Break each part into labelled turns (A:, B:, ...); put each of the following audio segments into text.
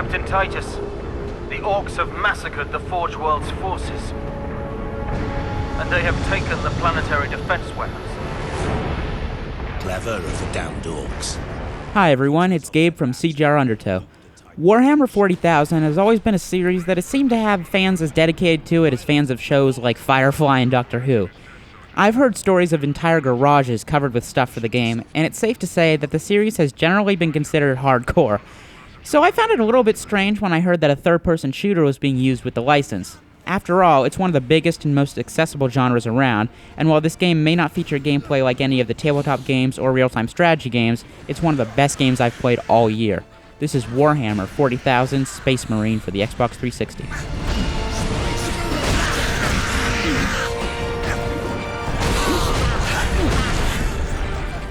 A: Captain Titus. The Orcs have massacred the Forge World's forces. And they have taken the planetary defense warehouse.
B: Clever of the damned Orcs.
C: Hi everyone, it's Gabe from CGRundertow. Warhammer 40,000 has always been a series that has seemed to have fans as dedicated to it as fans of shows like Firefly and Doctor Who. I've heard stories of entire garages covered with stuff for the game, and it's safe to say that the series has generally been considered hardcore. So I found it a little bit strange when I heard that a third-person shooter was being used with the license. After all, it's one of the biggest and most accessible genres around, and while this game may not feature gameplay like any of the tabletop games or real-time strategy games, it's one of the best games I've played all year. This is Warhammer 40,000 Space Marine for the Xbox 360.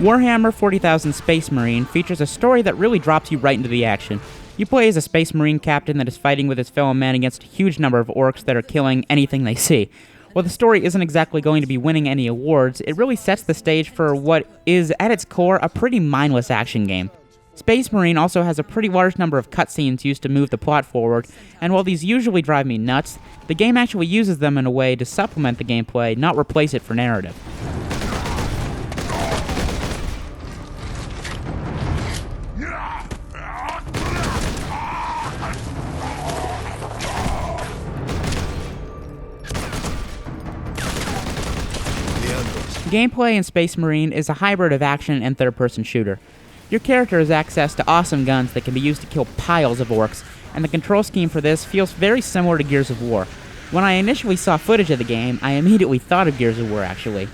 C: Warhammer 40,000 Space Marine features a story that really drops you right into the action. You play as a Space Marine captain that is fighting with his fellow men against a huge number of orcs that are killing anything they see. While the story isn't exactly going to be winning any awards, it really sets the stage for what is, at its core, a pretty mindless action game. Space Marine also has a pretty large number of cutscenes used to move the plot forward, and while these usually drive me nuts, the game actually uses them in a way to supplement the gameplay, not replace it for narrative. Gameplay in Space Marine is a hybrid of action and third-person shooter. Your character has access to awesome guns that can be used to kill piles of orcs, and the control scheme for this feels very similar to Gears of War. When I initially saw footage of the game, I immediately thought of Gears of War actually.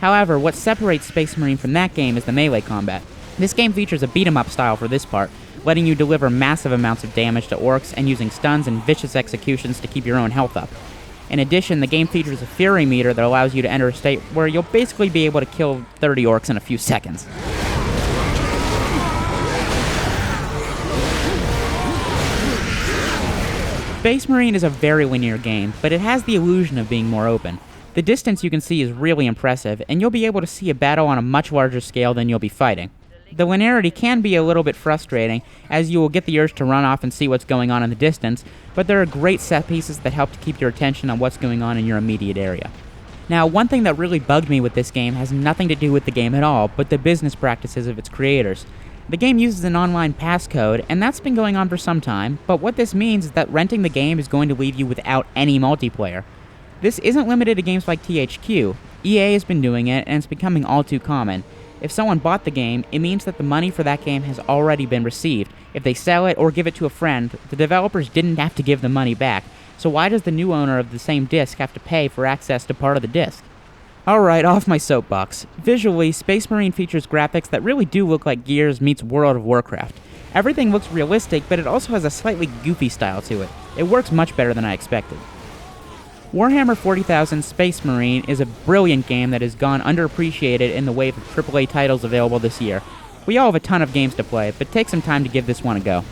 C: However, what separates Space Marine from that game is the melee combat. This game features a beat-em-up style for this part, letting you deliver massive amounts of damage to orcs and using stuns and vicious executions to keep your own health up. In addition, the game features a fury meter that allows you to enter a state where you'll basically be able to kill 30 orcs in a few seconds. Space Marine is a very linear game, but it has the illusion of being more open. The distance you can see is really impressive, and you'll be able to see a battle on a much larger scale than you'll be fighting. The linearity can be a little bit frustrating, as you will get the urge to run off and see what's going on in the distance, but there are great set pieces that help to keep your attention on what's going on in your immediate area. Now, one thing that really bugged me with this game has nothing to do with the game at all, but the business practices of its creators. The game uses an online passcode, and that's been going on for some time, but what this means is that renting the game is going to leave you without any multiplayer. This isn't limited to games like THQ. EA has been doing it, and it's becoming all too common. If someone bought the game, it means that the money for that game has already been received. If they sell it or give it to a friend, the developers didn't have to give the money back, so why does the new owner of the same disc have to pay for access to part of the disc? Alright, off my soapbox. Visually, Space Marine features graphics that really do look like Gears meets World of Warcraft. Everything looks realistic, but it also has a slightly goofy style to it. It works much better than I expected. Warhammer 40,000 Space Marine is a brilliant game that has gone underappreciated in the wave of AAA titles available this year. We all have a ton of games to play, but take some time to give this one a go.